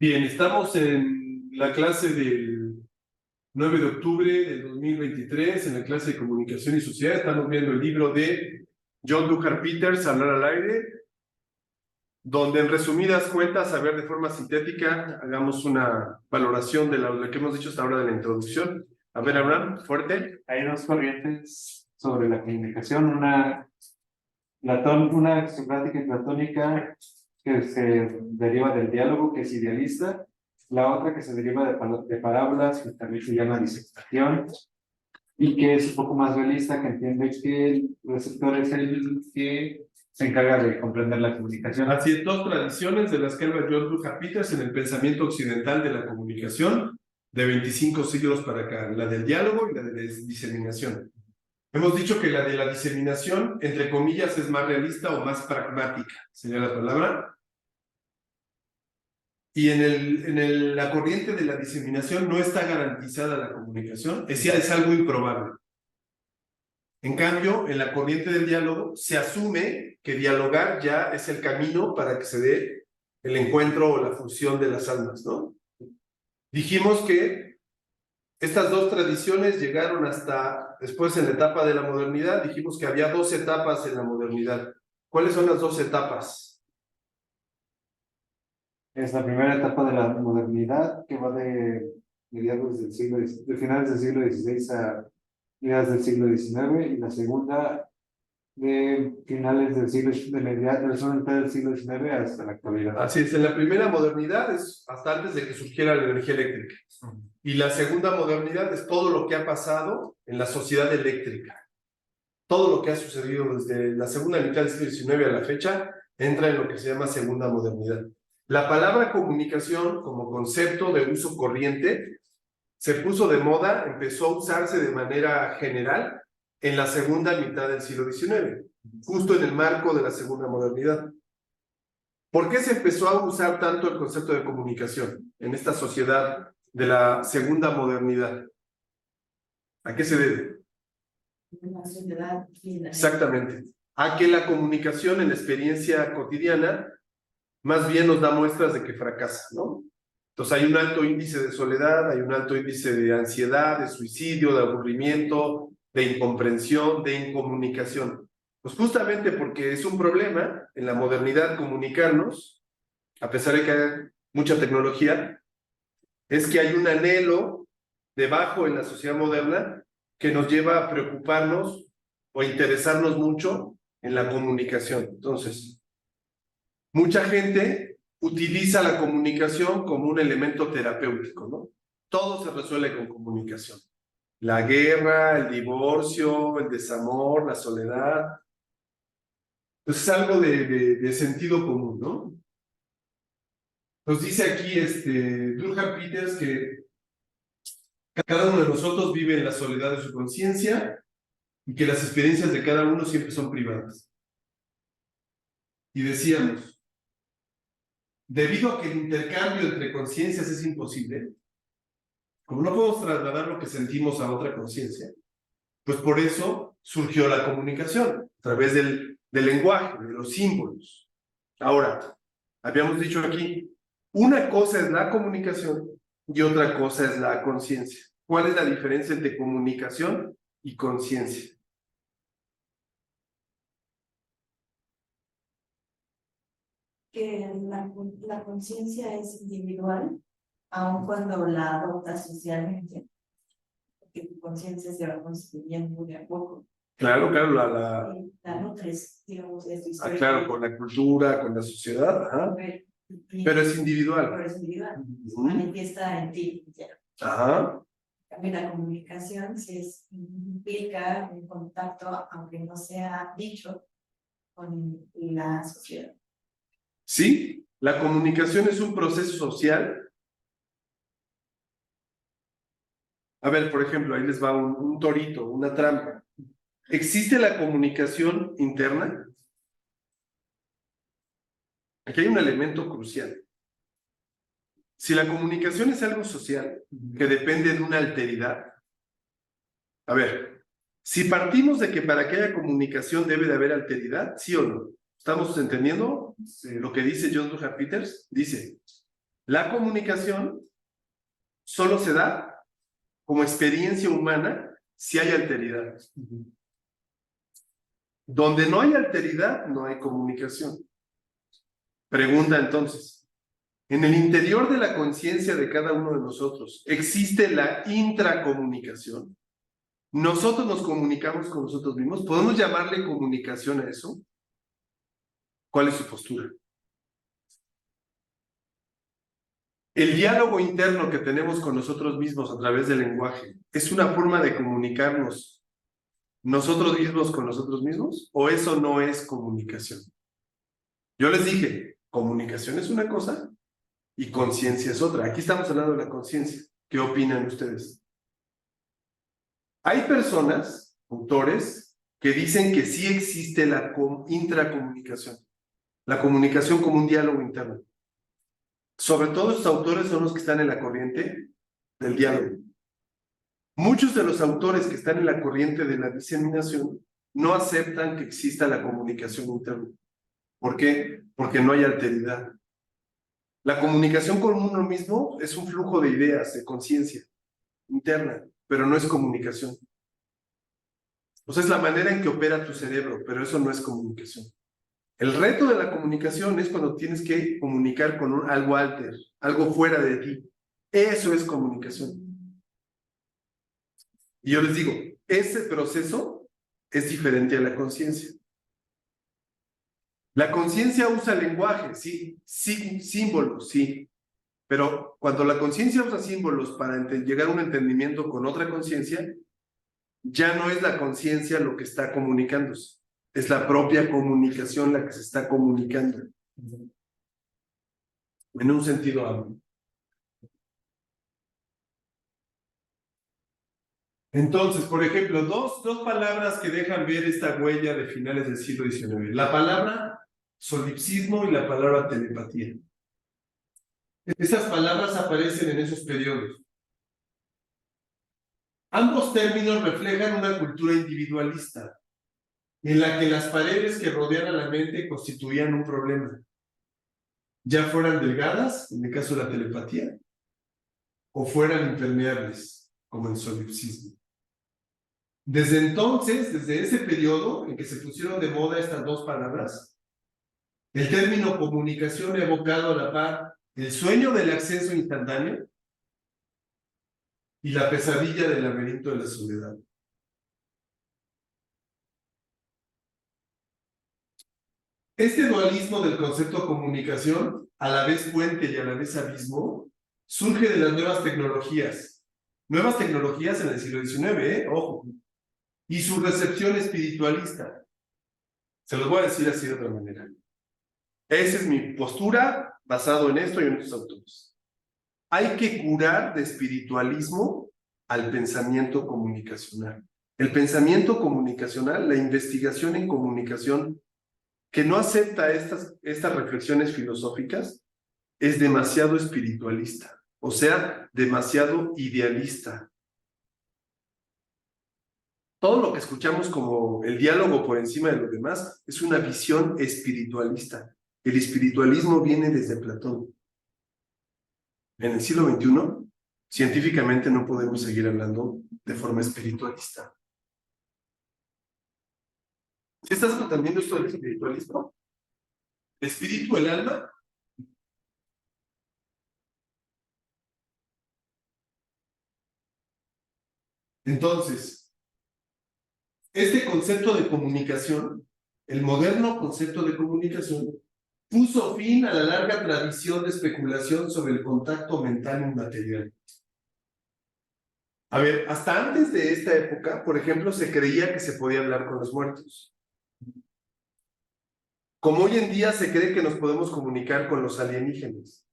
Bien, estamos en la clase del 9 de octubre del 2023, en la clase de Comunicación y Sociedad. Estamos viendo el libro de John Dunbar Peters, Hablar al aire, donde en resumidas cuentas, a ver de forma sintética, hagamos una valoración de lo que hemos dicho hasta ahora de la introducción. A ver, Abraham, fuerte. Hay dos corrientes sobre la comunicación, una socrática y platónica que se deriva del diálogo, que es idealista, la otra que se deriva de parábolas, que también se llama disertación, y que es un poco más realista, que entiende que el receptor es el que se encarga de comprender la comunicación. Así es, dos tradiciones de las que habla John Dunbar Peters en el pensamiento occidental de la comunicación, de 25 siglos para acá, la del diálogo y la de la diseminación. Hemos dicho que la de la diseminación, entre comillas, es más realista o más pragmática, sería la palabra. Y en la corriente de la diseminación no está garantizada la comunicación, es algo improbable. En cambio, en la corriente del diálogo se asume que dialogar ya es el camino para que se dé el encuentro o la fusión de las almas, ¿no? Dijimos que estas dos tradiciones llegaron hasta después en la etapa de la modernidad. Dijimos que había dos etapas en la modernidad. ¿Cuáles son las dos etapas? Es la primera etapa de la modernidad, que va de mediados del siglo, de finales del siglo XVI a mediados del siglo XIX, y la segunda de finales del siglo, de mediados del siglo XIX hasta la actualidad. Así es, en la primera modernidad es hasta antes de que surgiera la energía eléctrica. Y la segunda modernidad es todo lo que ha pasado en la sociedad eléctrica. Todo lo que ha sucedido desde la segunda mitad del siglo XIX a la fecha entra en lo que se llama segunda modernidad. La palabra comunicación como concepto de uso corriente se puso de moda, empezó a usarse de manera general en la segunda mitad del siglo XIX, justo en el marco de la segunda modernidad. ¿Por qué se empezó a usar tanto el concepto de comunicación en esta sociedad de la segunda modernidad? ¿A qué se debe? Una sociedad. Exactamente. A que la comunicación en la experiencia cotidiana más bien nos da muestras de que fracasa, ¿no? Entonces hay un alto índice de soledad, hay un alto índice de ansiedad, de suicidio, de aburrimiento, de incomprensión, de incomunicación. Pues justamente porque es un problema en la modernidad comunicarnos, a pesar de que hay mucha tecnología, es que hay un anhelo debajo en la sociedad moderna que nos lleva a preocuparnos o a interesarnos mucho en la comunicación. Entonces, mucha gente utiliza la comunicación como un elemento terapéutico, ¿no? Todo se resuelve con comunicación. La guerra, el divorcio, el desamor, la soledad. Pues es algo de sentido común, ¿no? Nos dice aquí Dunbar Peters que cada uno de nosotros vive en la soledad de su conciencia y que las experiencias de cada uno siempre son privadas. Y decíamos, debido a que el intercambio entre conciencias es imposible, como no podemos trasladar lo que sentimos a otra conciencia, pues por eso surgió la comunicación, a través del lenguaje, de los símbolos. Ahora, habíamos dicho aquí, una cosa es la comunicación y otra cosa es la conciencia. ¿Cuál es la diferencia entre comunicación y conciencia? Que la conciencia es individual, aun cuando la adoptas socialmente, porque tu conciencia se va construyendo de a poco. Claro, claro, La nutres, digamos, es tu historia. claro, con la cultura, con la sociedad, ajá. Pero es individual. Pero es individual, se manifiesta en ti. Ajá. También la comunicación implica un contacto, aunque no sea dicho, con la sociedad. Sí, la comunicación es un proceso social. A ver, por ejemplo, ahí les va un torito, una trampa. ¿Existe la comunicación interna? Aquí hay un elemento crucial. Si la comunicación es algo social, que depende de una alteridad, a ver, si partimos de que para que haya comunicación debe de haber alteridad, ¿sí o no? ¿Estamos entendiendo lo que dice John Dunbar Peters? Dice, La comunicación solo se da como experiencia humana si hay alteridad. Donde no hay alteridad, no hay comunicación. Pregunta entonces, en el interior de la conciencia de cada uno de nosotros, ¿existe la intracomunicación? ¿Nosotros nos comunicamos con nosotros mismos? ¿Podemos llamarle comunicación a eso? ¿Cuál es su postura? El diálogo interno que tenemos con nosotros mismos a través del lenguaje, ¿es una forma de comunicarnos nosotros mismos con nosotros mismos? ¿O eso no es comunicación? Yo les dije, comunicación es una cosa y conciencia es otra. Aquí estamos hablando de la conciencia. ¿Qué opinan ustedes? Hay personas, autores, que dicen que sí existe la intracomunicación, la comunicación como un diálogo interno. Sobre todo estos autores son los que están en la corriente del diálogo. Muchos de los autores que están en la corriente de la diseminación no aceptan que exista la comunicación interna. ¿Por qué? Porque no hay alteridad. La comunicación con uno mismo es un flujo de ideas, de conciencia interna, pero no es comunicación. O sea, es la manera en que opera tu cerebro, pero eso no es comunicación. El reto de la comunicación es cuando tienes que comunicar con algo alter, algo fuera de ti. Eso es comunicación. Y yo les digo, ese proceso es diferente a la conciencia. La conciencia usa lenguaje, sí, símbolos, sí. Pero cuando la conciencia usa símbolos para llegar a un entendimiento con otra conciencia, ya no es la conciencia lo que está comunicándose. Es la propia comunicación la que se está comunicando. En un sentido amplio. Entonces, por ejemplo, dos palabras que dejan ver esta huella de finales del siglo XIX. La palabra solipsismo y la palabra telepatía. Esas palabras aparecen en esos periodos. Ambos términos reflejan una cultura individualista, en la que las paredes que rodean a la mente constituían un problema, ya fueran delgadas, en el caso de la telepatía, o fueran impermeables, como el solipsismo. Desde entonces, desde ese periodo en que se pusieron de moda estas dos palabras, el término comunicación ha evocado a la par el sueño del acceso instantáneo y la pesadilla del laberinto de la soledad. Este dualismo del concepto comunicación, a la vez puente y a la vez abismo, surge de las nuevas tecnologías. Nuevas tecnologías en el siglo XIX, ojo. Y su recepción espiritualista. Se los voy a decir así de otra manera. Esa es mi postura, basado en esto y en estos autores. Hay que curar de espiritualismo al pensamiento comunicacional. El pensamiento comunicacional, la investigación en comunicación, que no acepta estas reflexiones filosóficas, es demasiado espiritualista, o sea, demasiado idealista. Todo lo que escuchamos como el diálogo por encima de lo demás es una visión espiritualista. El espiritualismo viene desde Platón. En el siglo XXI, científicamente no podemos seguir hablando de forma espiritualista. ¿Sí estás entendiendo esto del espiritualismo? ¿El espíritu, el alma? Entonces, este concepto de comunicación, el moderno concepto de comunicación, puso fin a la larga tradición de especulación sobre el contacto mental inmaterial. A ver, hasta antes de esta época, por ejemplo, se creía que se podía hablar con los muertos. Como hoy en día se cree que nos podemos comunicar con los alienígenas.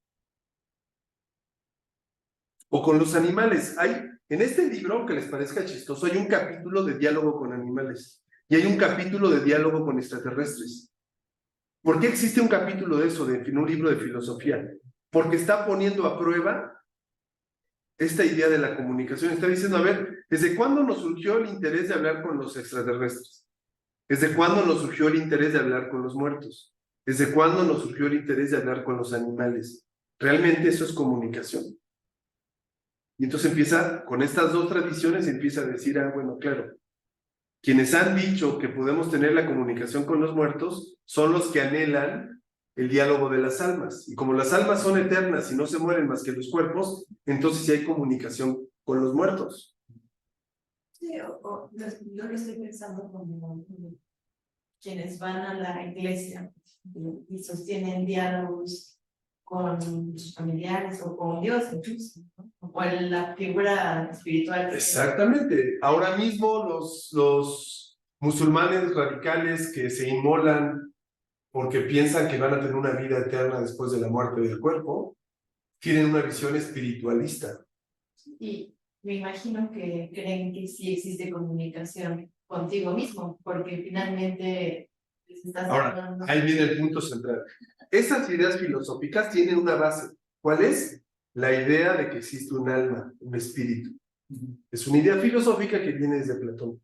O con los animales. En este libro, aunque les parezca chistoso, hay un capítulo de diálogo con animales. Y hay un capítulo de diálogo con extraterrestres. ¿Por qué existe un capítulo de eso, en un libro de filosofía? Porque está poniendo a prueba esta idea de la comunicación. Está diciendo, a ver, ¿desde cuándo nos surgió el interés de hablar con los extraterrestres? ¿Desde cuándo nos surgió el interés de hablar con los muertos? ¿Desde cuándo nos surgió el interés de hablar con los animales? Realmente eso es comunicación. Y entonces empieza, con estas dos tradiciones, empieza a decir, bueno, claro, quienes han dicho que podemos tener la comunicación con los muertos son los que anhelan el diálogo de las almas. Y como las almas son eternas y no se mueren más que los cuerpos, entonces sí hay comunicación con los muertos. Sí, yo lo estoy pensando como quienes van a la iglesia y sostienen diálogos con sus familiares o con Dios incluso, ¿no? O con la figura espiritual. Exactamente. Ahora mismo los musulmanes radicales que se inmolan porque piensan que van a tener una vida eterna después de la muerte del cuerpo, tienen una visión espiritualista. Y me imagino que creen que sí existe comunicación contigo mismo, porque finalmente les estás Ahora, hablando. ahí viene el punto central. Esas ideas filosóficas tienen una base. ¿Cuál es? La idea de que existe un alma, un espíritu. Es una idea filosófica que viene desde Platón.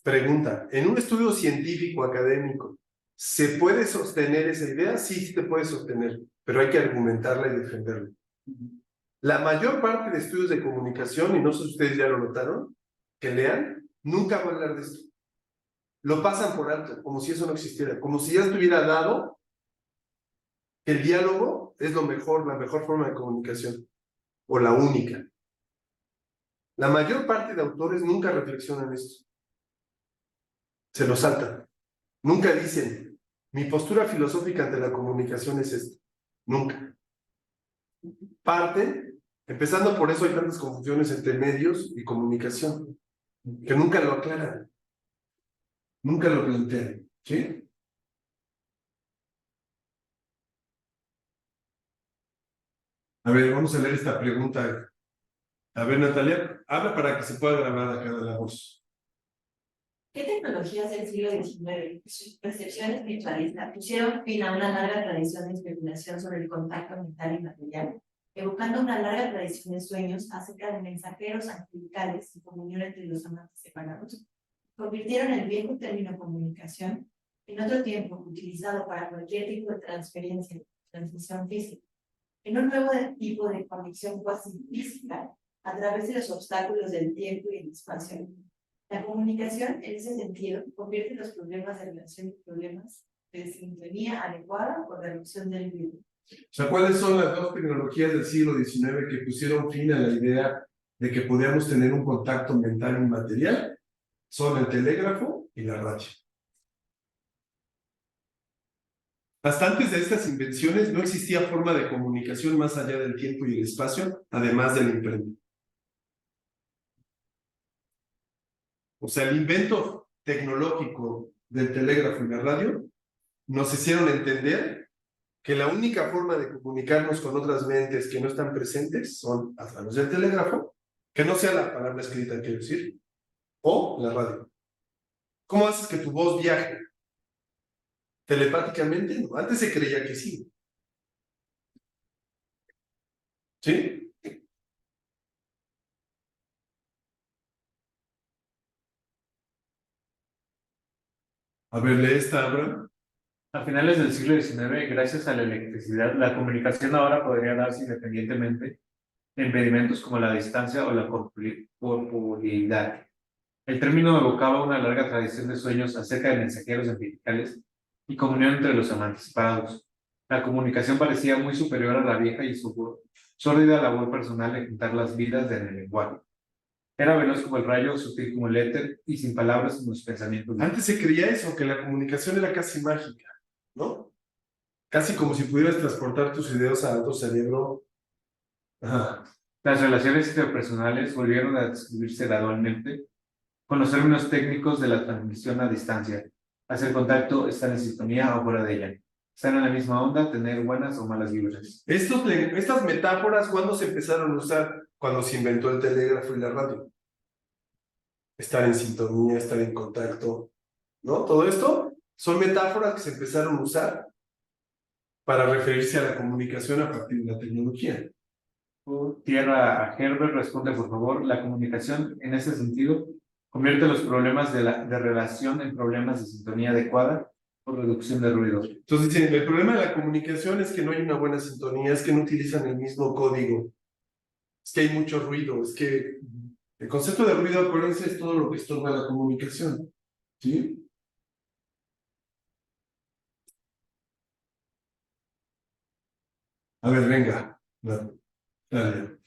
Pregunta, en un estudio científico, académico, ¿se puede sostener esa idea? Sí, sí te puede sostener, pero hay que argumentarla y defenderla. La mayor parte de estudios de comunicación, y no sé si ustedes ya lo notaron, que lean, nunca va a hablar de esto. Lo pasan por alto, como si eso no existiera, como si ya estuviera dado que el diálogo es lo mejor, la mejor forma de comunicación, o la única. La mayor parte de autores nunca reflexionan esto. Se lo saltan. Nunca dicen, mi postura filosófica ante la comunicación es esta. Nunca. Parten, empezando por eso hay tantas confusiones entre medios y comunicación, que nunca lo aclaran, nunca lo plantean. ¿Sí? A ver, vamos a leer esta pregunta. A ver, Natalia, habla para que se pueda grabar acá de la voz. ¿Qué tecnologías del siglo XIX y sus percepciones virtualistas pusieron fin a una larga tradición de especulación sobre el contacto mental y material, evocando una larga tradición de sueños acerca de mensajeros angelicales y comunión entre los amantes separados? Convirtieron el viejo término comunicación en otro tiempo utilizado para cualquier tipo de transferencia, transmisión física, en un nuevo tipo de conexión cuasi física a través de los obstáculos del tiempo y el espacio. La comunicación, en ese sentido, convierte los problemas de relación en problemas de sintonía adecuada o reducción del ruido. O sea, ¿cuáles son las dos tecnologías del siglo XIX que pusieron fin a la idea de que podíamos tener un contacto mental inmaterial? Son el telégrafo y la radio. Hasta antes de estas invenciones no existía forma de comunicación más allá del tiempo y el espacio, además del imprenta. O sea, el invento tecnológico del telégrafo y la radio nos hicieron entender que la única forma de comunicarnos con otras mentes que no están presentes son a través del telégrafo, que no sea la palabra escrita, quiero decir, o la radio. ¿Cómo haces que tu voz viaje? ¿Telepáticamente? No, antes se creía que sí. ¿Sí? A ver, lee esta, Abraham. A finales del siglo XIX, gracias a la electricidad, la comunicación ahora podría darse independientemente de impedimentos como la distancia o la corporeidad. El término evocaba una larga tradición de sueños acerca de mensajeros angelicales y comunión entre los amantes separados. La comunicación parecía muy superior a la vieja y sórdida labor personal de juntar las vidas en el lenguaje. Era veloz como el rayo, sutil como el éter y sin palabras como los pensamientos. Antes se creía eso, que la comunicación era casi mágica, ¿no? Casi como si pudieras transportar tus ideas a tu cerebro. Ajá. Las relaciones interpersonales volvieron a describirse gradualmente con los términos técnicos de la transmisión a distancia. Hacer contacto, estar en sintonía o fuera de ella. Estar en la misma onda, tener buenas o malas vibras. Estas metáforas, ¿cuándo se empezaron a usar? Cuando se inventó el telégrafo y la radio. Estar en sintonía, estar en contacto, ¿no? Todo esto son metáforas que se empezaron a usar para referirse a la comunicación a partir de la tecnología. Tierra a Herbert responde, por favor. La comunicación, en ese sentido, convierte los problemas de relación en problemas de sintonía adecuada Por reducción de ruido. Entonces dicen, el problema de la comunicación es que no hay una buena sintonía, es que no utilizan el mismo código, es que hay mucho ruido, es que el concepto de ruido, acuérdense, es todo lo que estorba la comunicación, ¿sí? A ver, venga. Dale.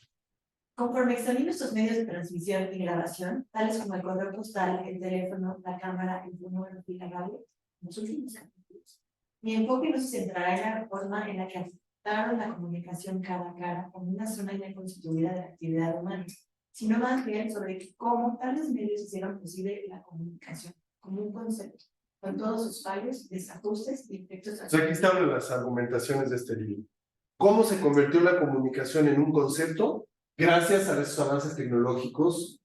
Conforme examino estos medios de transmisión y grabación, tales como el correo postal, el teléfono, la cámara, el fonógrafo y la radio, en los últimos capítulos, mi enfoque no se centrará en la forma en la que afectaron la comunicación cara a cara como una zona ya constituida de la actividad humana, sino más bien sobre cómo tales medios hicieron posible la comunicación como un concepto, con todos sus fallos, desajustes y efectos. O sea, aquí están las argumentaciones de este libro. ¿Cómo se convirtió la comunicación en un concepto? Gracias a esos avances tecnológicos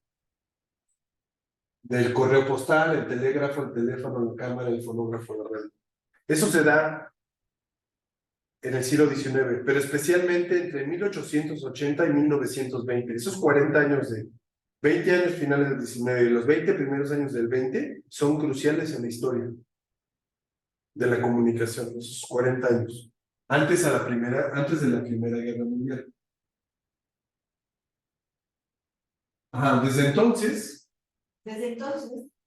del correo postal, el telégrafo, el teléfono, la cámara, el fonógrafo, la radio. Eso se da en el siglo XIX, pero especialmente entre 1880 y 1920. Esos 40 años 20 años finales del XIX y los 20 primeros años del 20 son cruciales en la historia de la comunicación, esos 40 años. Antes de la Primera Guerra Mundial. Ajá, desde entonces,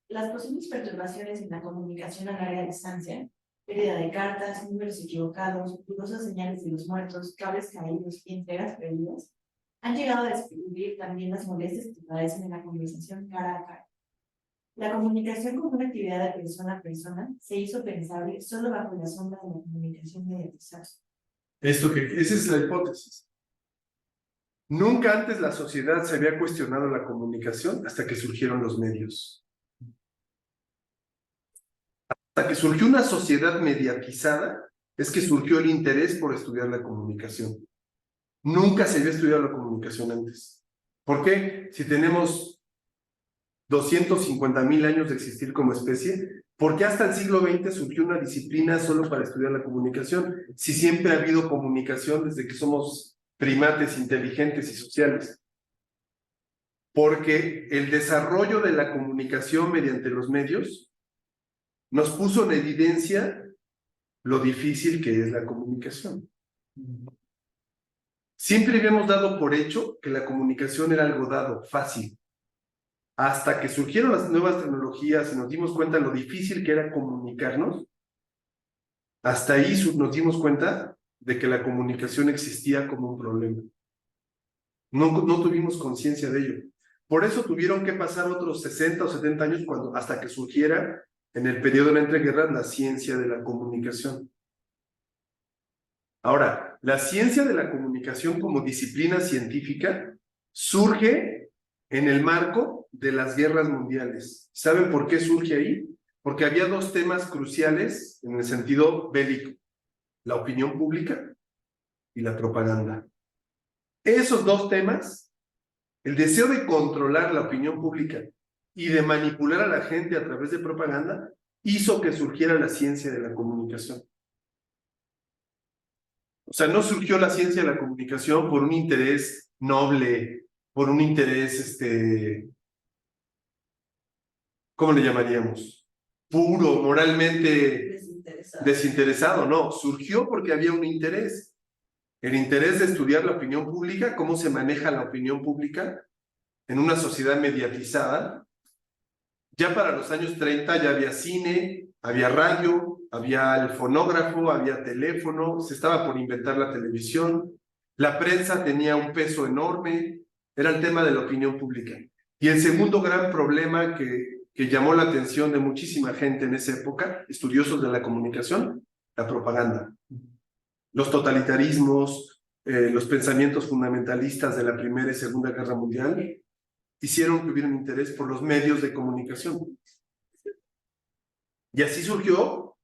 las posibles perturbaciones en la comunicación a larga distancia, pérdida de cartas, números equivocados, dudosas señales de los muertos, cables caídos y entregas perdidas, han llegado a descubrir también las molestias que padecen en la conversación cara a cara. La comunicación como una actividad de persona a persona se hizo pensable solo bajo la sombra de la comunicación mediatizada. esa es la hipótesis. Nunca antes la sociedad se había cuestionado la comunicación hasta que surgieron los medios. Hasta que surgió una sociedad mediatizada, es que surgió el interés por estudiar la comunicación. Nunca se había estudiado la comunicación antes. ¿Por qué? Si tenemos 250,000 años de existir como especie, ¿por qué hasta el siglo XX surgió una disciplina solo para estudiar la comunicación? Si siempre ha habido comunicación desde que somos primates inteligentes y sociales. Porque el desarrollo de la comunicación mediante los medios nos puso en evidencia lo difícil que es la comunicación. Siempre habíamos dado por hecho que la comunicación era algo dado, fácil. Hasta que surgieron las nuevas tecnologías y nos dimos cuenta de lo difícil que era comunicarnos, hasta ahí nos dimos cuenta de que la comunicación existía como un problema. No tuvimos conciencia de ello. Por eso tuvieron que pasar otros 60 o 70 años hasta que surgiera en el periodo de la entreguerras la ciencia de la comunicación. Ahora, la ciencia de la comunicación como disciplina científica surge en el marco de las guerras mundiales. ¿Saben por qué surge ahí? Porque había dos temas cruciales en el sentido bélico: la opinión pública y la propaganda. Esos dos temas, el deseo de controlar la opinión pública y de manipular a la gente a través de propaganda, hizo que surgiera la ciencia de la comunicación. O sea, no surgió la ciencia de la comunicación por un interés noble, por un interés, ¿cómo le llamaríamos? Puro, moralmente desinteresado. No, surgió porque había un interés. El interés de estudiar la opinión pública, cómo se maneja la opinión pública en una sociedad mediatizada. Ya para los años 30 ya había cine, había radio, había el fonógrafo, había teléfono, se estaba por inventar la televisión, la prensa tenía un peso enorme, era el tema de la opinión pública. Y el segundo gran problema que llamó la atención de muchísima gente en esa época, estudiosos de la comunicación, la propaganda. Los totalitarismos, los pensamientos fundamentalistas de la Primera y Segunda Guerra Mundial, hicieron que hubiera un interés por los medios de comunicación. Y así surgió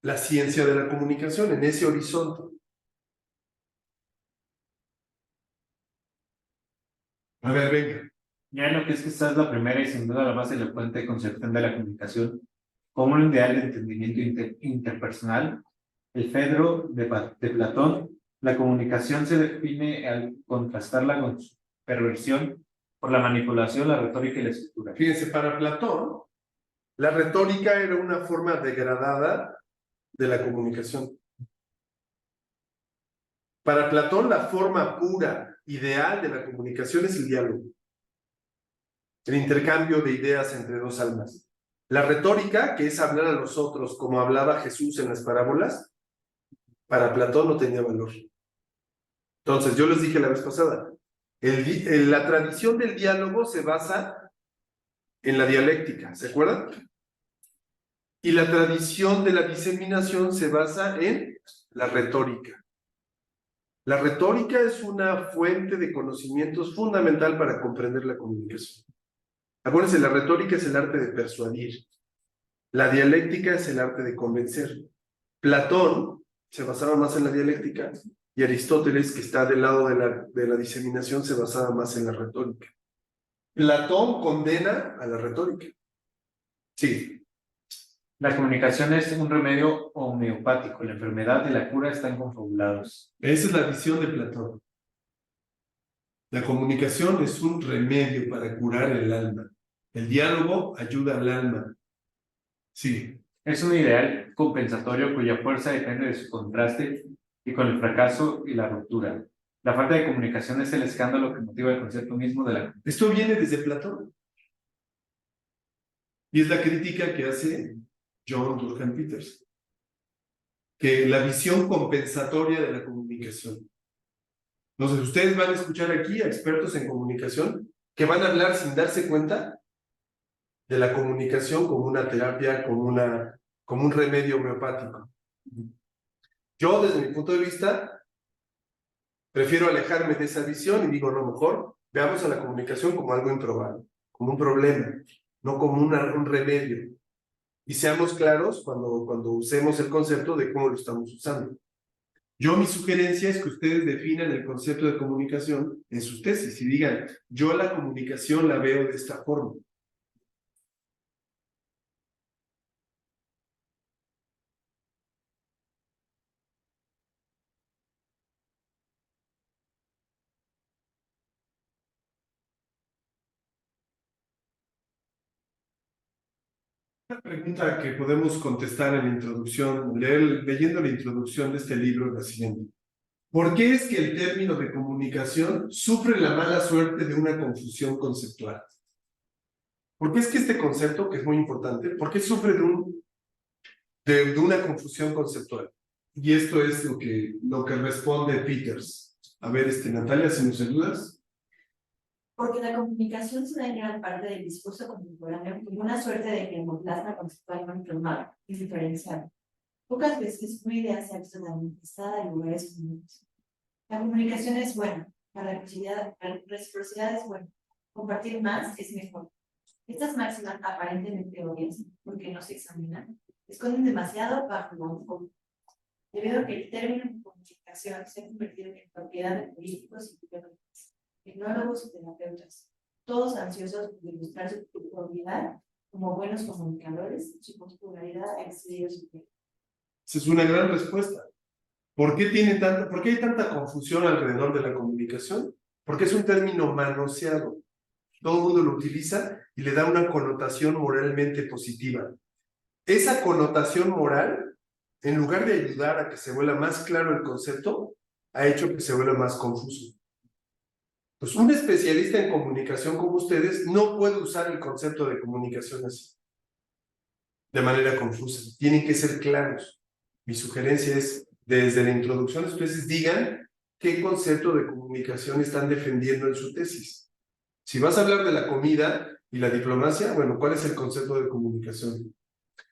la ciencia de la comunicación en ese horizonte. A ver, venga. Ya en lo que esta es la primera y sin duda la más elocuente concepción de la comunicación como un ideal de entendimiento interpersonal, el Fedro de Platón, la comunicación se define al contrastarla con su perversión por la manipulación, la retórica y la escritura. Fíjense, para Platón, la retórica era una forma degradada de la comunicación. Para Platón, la forma pura, ideal de la comunicación es el diálogo, el intercambio de ideas entre dos almas. La retórica, que es hablar a los otros como hablaba Jesús en las parábolas, para Platón no tenía valor. Entonces, yo les dije la vez pasada, la tradición del diálogo se basa en la dialéctica, ¿se acuerdan? Y la tradición de la diseminación se basa en la retórica. La retórica es una fuente de conocimientos fundamental para comprender la comunicación. Acuérdense, la retórica es el arte de persuadir. La dialéctica es el arte de convencer. Platón se basaba más en la dialéctica y Aristóteles, que está del lado de la diseminación, se basaba más en la retórica. Platón condena a la retórica. Sí. La comunicación es un remedio homeopático. La enfermedad y la cura están confabulados. Esa es la visión de Platón. La comunicación es un remedio para curar el alma. El diálogo ayuda al alma. Sí. Es un ideal compensatorio cuya fuerza depende de su contraste y con el fracaso y la ruptura. La falta de comunicación es el escándalo que motiva el concepto mismo de la... Esto viene desde Platón. Y es la crítica que hace John Durkheim Peters. Que la visión compensatoria de la comunicación. Entonces, ustedes van a escuchar aquí a expertos en comunicación que van a hablar sin darse cuenta de la comunicación como una terapia, como un remedio homeopático. Yo, desde mi punto de vista, prefiero alejarme de esa visión y digo, no, mejor veamos a la comunicación como algo improbable, como un problema, no como un remedio. Y seamos claros cuando usemos el concepto de cómo lo estamos usando. Yo, mi sugerencia es que ustedes definan el concepto de comunicación en sus tesis y digan, yo la comunicación la veo de esta forma. Una pregunta que podemos contestar en la introducción, leyendo la introducción de este libro, es la siguiente. ¿Por qué es que el término de comunicación sufre la mala suerte de una confusión conceptual? ¿Por qué es que este concepto, que es muy importante, por qué sufre de una confusión conceptual? Y esto es lo que responde Peters. A ver, Natalia, si nos ayudas. Porque la comunicación se da en gran parte del discurso contemporáneo como una suerte de germoplasma conceptualmente normal y diferencial. Pocas veces una idea se ha visto manifestada en lugares comunes. La comunicación es buena, la reciprocidad es buena, compartir más es mejor. Estas máximas aparentemente obvias, porque no se examinan, esconden demasiado bajo la enfoque. Debido a que el término de comunicación se ha convertido en propiedad de políticos y tecnólogos y terapeutas, todos ansiosos de demostrar su propiedad como buenos comunicadores, su popularidad ha excedido su tiempo. Esa es una gran respuesta. ¿Por qué hay tanta confusión alrededor de la comunicación? Porque es un término manoseado. Todo el mundo lo utiliza y le da una connotación moralmente positiva. Esa connotación moral, en lugar de ayudar a que se vuelva más claro el concepto, ha hecho que se vuelva más confuso. Pues un especialista en comunicación como ustedes no puede usar el concepto de comunicación así, de manera confusa. Tienen que ser claros. Mi sugerencia es, desde la introducción, ustedes digan qué concepto de comunicación están defendiendo en su tesis. Si vas a hablar de la comida y la diplomacia, bueno, ¿cuál es el concepto de comunicación?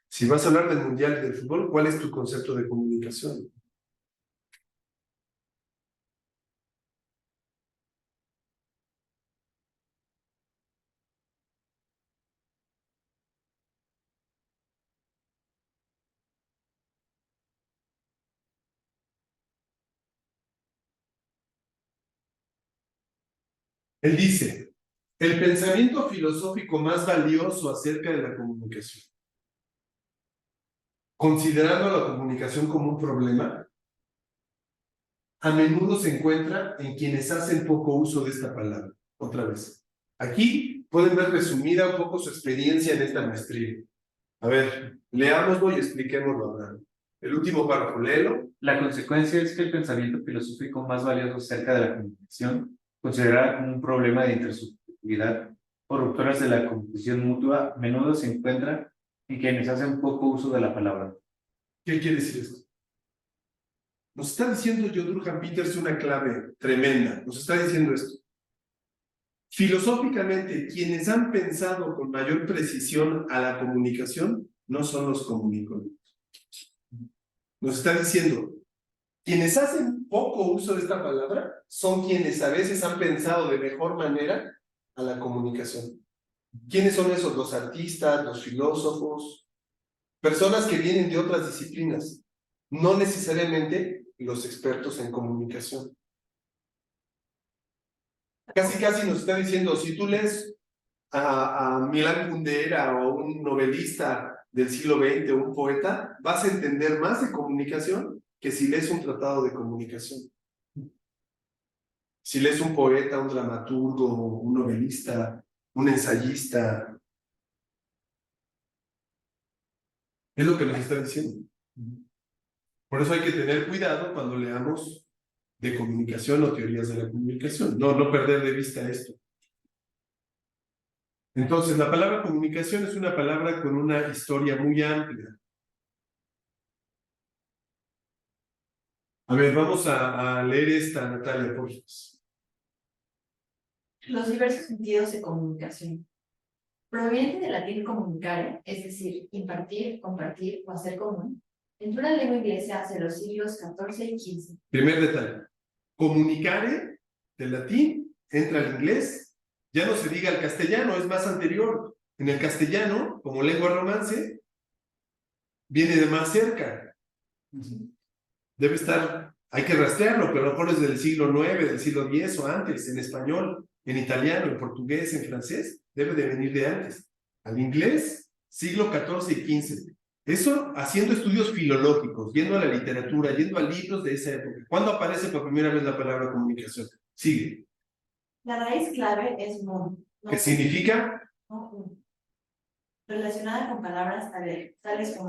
Si vas a hablar del mundial y del fútbol, ¿cuál es tu concepto de comunicación? Él dice, el pensamiento filosófico más valioso acerca de la comunicación, considerando a la comunicación como un problema, a menudo se encuentra en quienes hacen poco uso de esta palabra. Otra vez. Aquí pueden ver resumida un poco su experiencia en esta maestría. A ver, leámoslo y expliquémoslo ahora. El último párrafo, léelo. La consecuencia es que el pensamiento filosófico más valioso acerca de la comunicación, considerada como un problema de intersubjetividad o rupturas de la comprensión mutua, a menudo se encuentra en quienes hacen poco uso de la palabra. ¿Qué quiere decir esto? Nos está diciendo John Durham Peters una clave tremenda. Nos está diciendo esto. Filosóficamente, quienes han pensado con mayor precisión a la comunicación no son los comunicólogos. Nos está diciendo, quienes hacen poco uso de esta palabra son quienes a veces han pensado de mejor manera a la comunicación. ¿Quiénes son esos? Los artistas, los filósofos, personas que vienen de otras disciplinas, no necesariamente los expertos en comunicación. Casi nos está diciendo, si tú lees a Milán Kundera o un novelista del siglo XX o un poeta, vas a entender más de comunicación que si lees un tratado de comunicación. Si lees un poeta, un dramaturgo, un novelista, un ensayista. Es lo que nos está diciendo. Por eso hay que tener cuidado cuando leamos de comunicación o teorías de la comunicación. No perder de vista esto. Entonces, la palabra comunicación es una palabra con una historia muy amplia. A ver, vamos a leer esta, Natalia, por favor. Los diversos sentidos de comunicación. Proveniente del latín comunicare, es decir, impartir, compartir o hacer común, entró en la lengua inglesa hacia los siglos XIV y XV. Primer detalle. Comunicare, del latín, entra al inglés. Ya no se diga el castellano, es más anterior. En el castellano, como lengua romance, viene de más cerca. Debe estar, hay que rastrearlo, pero a lo mejor es del siglo IX, del siglo X o antes, en español, en italiano, en portugués, en francés, debe de venir de antes. Al inglés, siglo XIV y XV. Eso haciendo estudios filológicos, yendo a la literatura, yendo a libros de esa época. ¿Cuándo aparece por primera vez la palabra comunicación? Sigue. La raíz clave es mon. ¿Qué significa? Relacionada con palabras tales como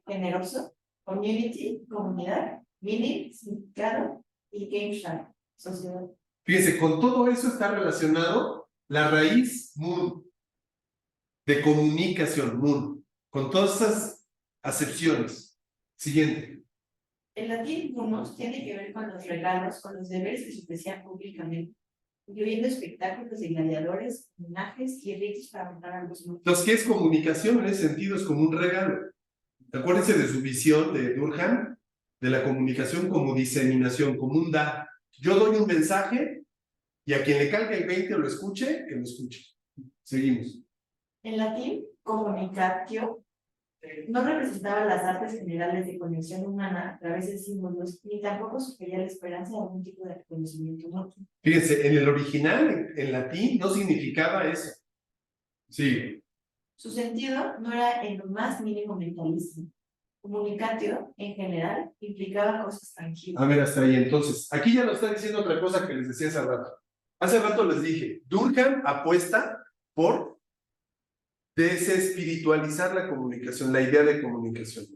generoso, community, comunidad, meaning, significado y Gemeinschaft, sociedad. Fíjense, con todo eso está relacionado la raíz mun, de comunicación, mun, con todas esas acepciones. Siguiente. El latín munus tiene que ver con los regalos, con los deberes que se ofrecían públicamente, incluyendo espectáculos de gladiadores, homenajes y ritos para honrar a los muertos. Entonces, ¿qué es comunicación? En ese sentido es como un regalo. Acuérdense de su visión de Durkheim, de la comunicación como diseminación, como un dar. Yo doy un mensaje y a quien le caiga el 20 o lo escuche, que lo escuche. Seguimos. En latín, comunicatio no representaba las artes generales de conexión humana a través de símbolos, ni tampoco sugería la esperanza de algún tipo de reconocimiento mutuo. Fíjense, en el original, en latín, no significaba eso. Sí. Su sentido no era en lo más mínimo mentalista. Comunicatio, en general, implicaba cosas tangibles. A ver, hasta ahí. Entonces, aquí ya nos está diciendo otra cosa que les decía hace rato. Hace rato les dije, Durkheim apuesta por desespiritualizar la comunicación, la idea de comunicación.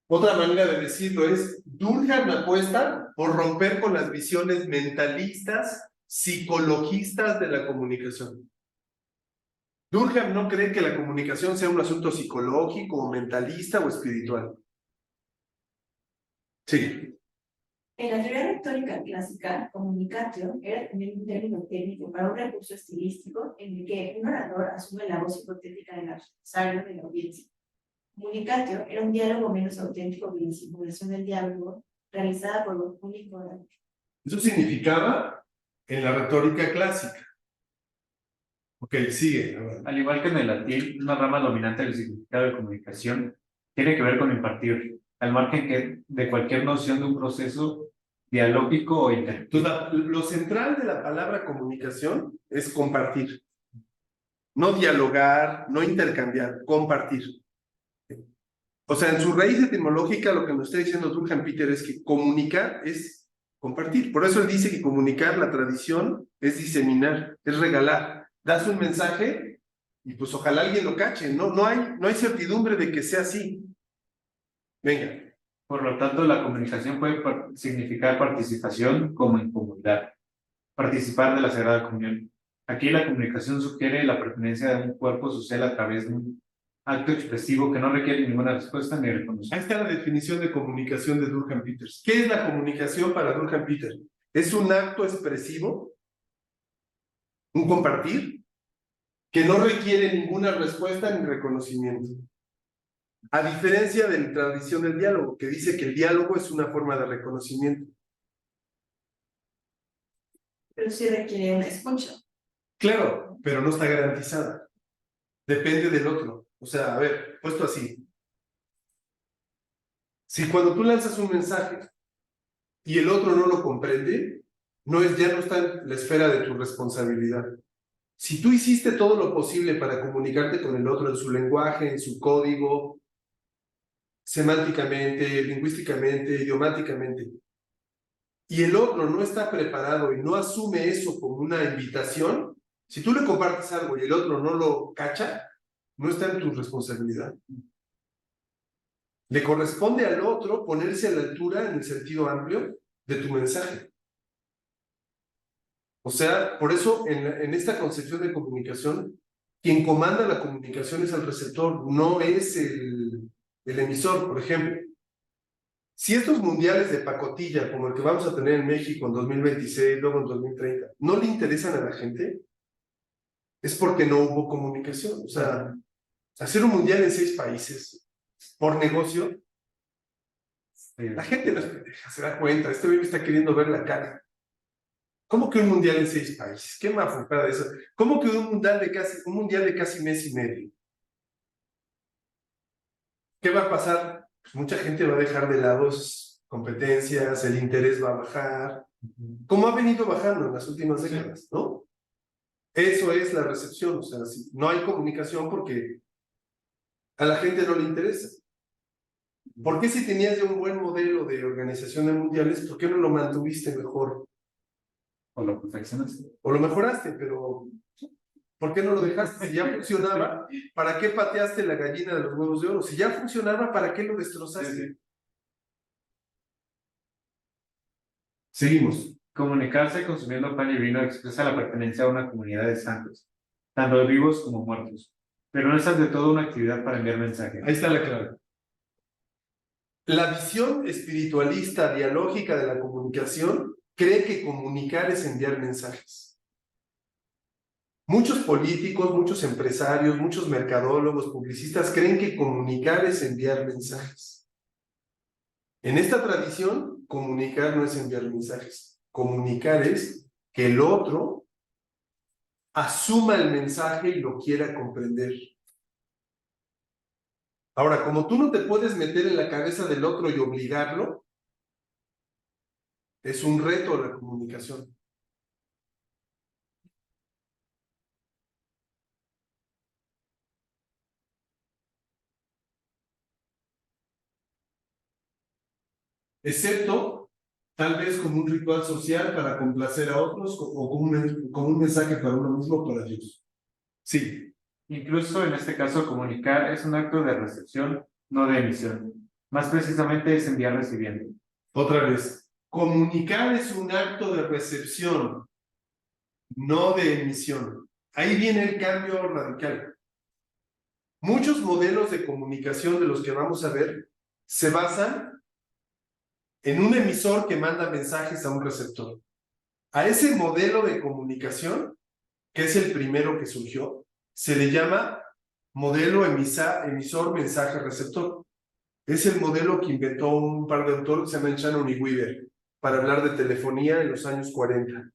Otra manera de decirlo es, Durkheim apuesta por romper con las visiones mentalistas, psicologistas de la comunicación. Durkheim no cree que la comunicación sea un asunto psicológico, mentalista o espiritual. Sí. En la teoría retórica clásica, comunicatio era también un término técnico para un recurso estilístico en el que un orador asume la voz hipotética del adversario de la audiencia. Comunicatio era un diálogo menos auténtico que la simulación del diálogo realizada por un único orador. Eso significaba en la retórica clásica. Ok, sigue. Al igual que en el latín, una rama dominante del significado de comunicación tiene que ver con impartir, al margen de cualquier noción de un proceso dialógico o interactivo. Entonces, lo central de la palabra comunicación es compartir. No dialogar, no intercambiar, compartir. O sea, en su raíz etimológica, lo que nos está diciendo Durkheim Peter es que comunicar es compartir. Por eso él dice que comunicar, la tradición, es diseminar, es regalar. Das un mensaje y pues ojalá alguien lo cache. No hay certidumbre de que sea así. Venga. Por lo tanto, la comunicación puede significar participación como en comunidad, participar de la Sagrada Comunión. Aquí la comunicación sugiere la pertenencia de un cuerpo social a través de un acto expresivo que no requiere ninguna respuesta ni Ahí reconocimiento. está la definición de comunicación de Durkheim Peters. ¿Qué es la comunicación para Durkheim Peters? Es un acto expresivo, un compartir, que no requiere ninguna respuesta ni reconocimiento. A diferencia de la tradición del diálogo, que dice que el diálogo es una forma de reconocimiento. Pero sí requiere una escucha. Claro, pero no está garantizada. Depende del otro. O sea, a ver, puesto así. Si cuando tú lanzas un mensaje y el otro no lo comprende, ya no está en la esfera de tu responsabilidad. Si tú hiciste todo lo posible para comunicarte con el otro en su lenguaje, en su código, semánticamente, lingüísticamente, idiomáticamente, y el otro no está preparado y no asume eso como una invitación, si tú le compartes algo y el otro no lo cacha, no está en tu responsabilidad. Le corresponde al otro ponerse a la altura en el sentido amplio de tu mensaje. O sea, por eso en esta concepción de comunicación, quien comanda la comunicación es el receptor, no es el emisor. Por ejemplo, si estos mundiales de pacotilla, como el que vamos a tener en México en 2026, luego en 2030, no le interesan a la gente, es porque no hubo comunicación. O sea, hacer un mundial en 6 países por negocio, la gente no es pendeja, se da cuenta, este bebé está queriendo ver la cara. ¿Cómo que un mundial en 6 países? ¿Qué mafufada de eso? ¿Cómo que un mundial de casi mes y medio? ¿Qué va a pasar? Pues mucha gente va a dejar de lado sus competencias, el interés va a bajar, como ha venido bajando en las últimas décadas, ¿no? Eso es la recepción, o sea, si no hay comunicación porque a la gente no le interesa. ¿Por qué si tenías ya un buen modelo de organización de mundiales, por qué no lo mantuviste mejor? O lo perfeccionaste. O lo mejoraste, pero ¿por qué no lo dejaste? Si ya funcionaba, ¿para qué pateaste la gallina de los huevos de oro? Si ya funcionaba, ¿para qué lo destrozaste? Seguimos. Comunicarse consumiendo pan y vino expresa la pertenencia a una comunidad de santos, tanto vivos como muertos, pero no es ante todo una actividad para enviar mensajes. Ahí está la clave. La visión espiritualista dialógica de la comunicación cree que comunicar es enviar mensajes. Muchos políticos, muchos empresarios, muchos mercadólogos, publicistas creen que comunicar es enviar mensajes. En esta tradición, comunicar no es enviar mensajes. Comunicar es que el otro asuma el mensaje y lo quiera comprender. Ahora, como tú no te puedes meter en la cabeza del otro y obligarlo, es un reto la comunicación. Excepto, tal vez como un ritual social para complacer a otros o como un mensaje para uno mismo, para Dios. Sí. Incluso en este caso, comunicar es un acto de recepción, no de emisión. Más precisamente es enviar recibiendo. Otra vez, comunicar es un acto de recepción, no de emisión. Ahí viene el cambio radical. Muchos modelos de comunicación de los que vamos a ver se basan en un emisor que manda mensajes a un receptor. A ese modelo de comunicación, que es el primero que surgió, se le llama modelo emisor-mensaje-receptor. Es el modelo que inventó un par de autores que se llaman Shannon y Weaver para hablar de telefonía en los años 40.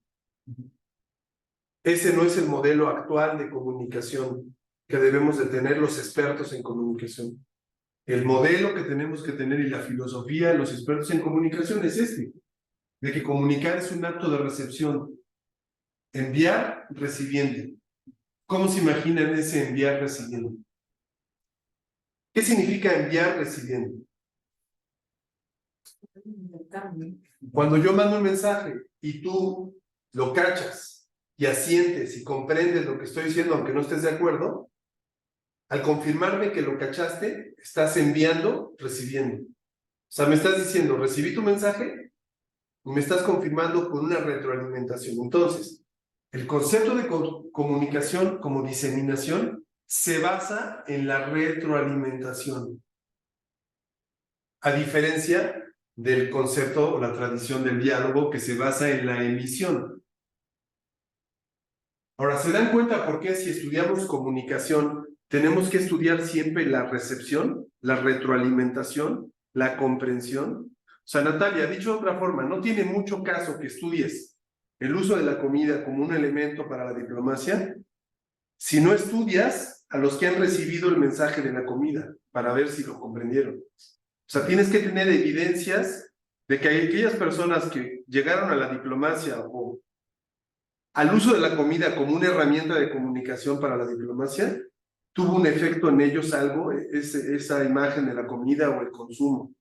Ese no es el modelo actual de comunicación que debemos de tener los expertos en comunicación. El modelo que tenemos que tener y la filosofía de los expertos en comunicación es este, de que comunicar es un acto de recepción. Enviar, recibiendo. ¿Cómo se imaginan ese enviar, recibiendo? ¿Qué significa enviar, recibiendo? Cuando yo mando un mensaje y tú lo cachas y asientes y comprendes lo que estoy diciendo, aunque no estés de acuerdo, al confirmarme que lo cachaste, estás enviando, recibiendo. sea, me estás diciendo, recibí tu mensaje y me estás confirmando con una retroalimentación. Entonces, el concepto de comunicación como diseminación se basa en la retroalimentación, a diferencia del concepto o la tradición del diálogo que se basa en la emisión. Ahora, ¿se dan cuenta por qué si estudiamos comunicación tenemos que estudiar siempre la recepción, la retroalimentación, la comprensión? O sea, Natalia, dicho de otra forma, no tiene mucho caso que estudies el uso de la comida como un elemento para la diplomacia si no estudias a los que han recibido el mensaje de la comida para ver si lo comprendieron. O sea, tienes que tener evidencias de que aquellas personas que llegaron a la diplomacia o al uso de la comida como una herramienta de comunicación para la diplomacia, tuvo un efecto en ellos algo, esa imagen de la comida o el consumo,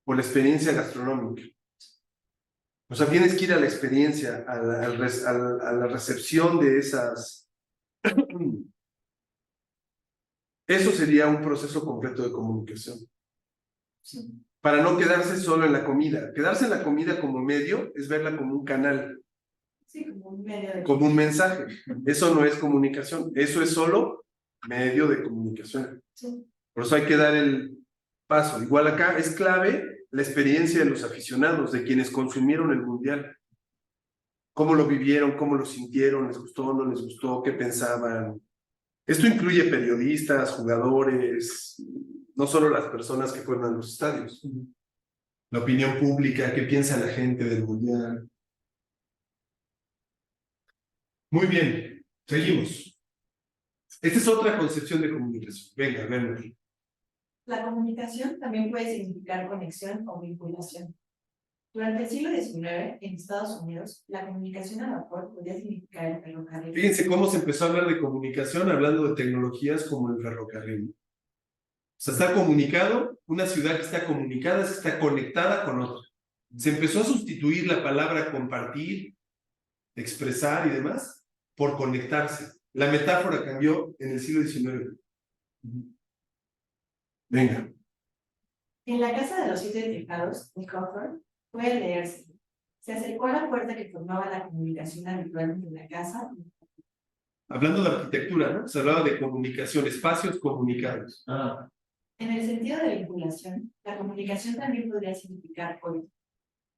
o la experiencia gastronómica. O sea, tienes que ir a la experiencia, a la recepción de esas. Eso sería un proceso completo de comunicación. Para no quedarse solo en la comida. Quedarse en la comida como medio es verla como un canal. Sí, como un medio de Como un mensaje. Eso no es comunicación, eso es solo medio de comunicación. Sí. Por eso hay que dar el paso. Igual acá es clave la experiencia de los aficionados, de quienes consumieron el mundial. Cómo lo vivieron, cómo lo sintieron, les gustó, no les gustó, qué pensaban. Esto incluye periodistas, jugadores, no solo las personas que fueron a los estadios. La opinión pública, qué piensa la gente del mundial. Muy bien, seguimos. Esta es otra concepción de comunicación. Venga, veamos. La comunicación también puede significar conexión o vinculación. Durante el siglo XIX, en Estados Unidos, la comunicación a vapor podía significar el ferrocarril. Fíjense cómo se empezó a hablar de comunicación hablando de tecnologías como el ferrocarril. O sea, está comunicado, una ciudad que está comunicada está conectada con otra. Se empezó a sustituir la palabra compartir, expresar y demás por conectarse. La metáfora cambió en el siglo XIX. Venga. En la casa de los 7 tejados de Crawford puede leerse: se acercó a la puerta que formaba la comunicación habitual de la casa. Hablando de arquitectura, ¿no? Se hablaba de comunicación, espacios comunicados. En el sentido de vinculación, la comunicación también podría significar oído.